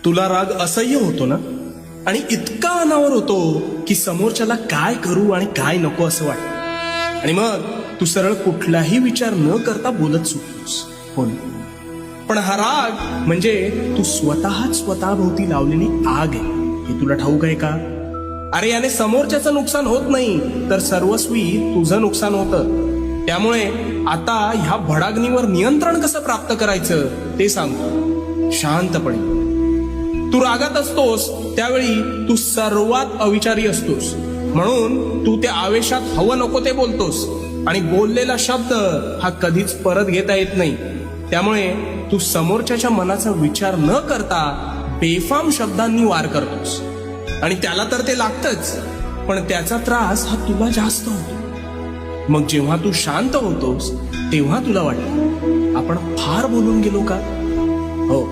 तुला राग असह्य होतो ना, आणि इतका अनावर होतो की समोरच्याला काय करू आणि काय नको असं वाटतं, आणि मग तू सरळ कुठलाही विचार न करता बोलत सुटतोस. हो ना? पण हा राग म्हणजे तू स्वतःच स्वतःभोवती लावलेली आग आहे. हे तुला ठाऊक आहे का? अरे याने समोरच्याचं नुकसान होत नाही, तर सर्वस्वी तुझं नुकसान होतं. त्यामुळे आता ह्या भडाग्नीवर नियंत्रण कसं प्राप्त करायचं ते सांगतो शांतपणे. तू रागात असतोस त्यावेळी तू सर्वात अविचारी असतोस, म्हणून तू त्या आवेशात हवं नको ते बोलतोस, आणि बोललेला शब्द हा कधीच परत घेता येत नाही. त्यामुळे तू समोरच्याच्या मनाचा विचार न करता बेफाम शब्दांनी वार करतोस, आणि त्याला तर ते लागतच, पण त्याचा त्रास हा तुला जास्त होतो. मग जेव्हा तू शांत होतोस तेव्हा तुला वाटतं आपण फार बोलून गेलो का? हो,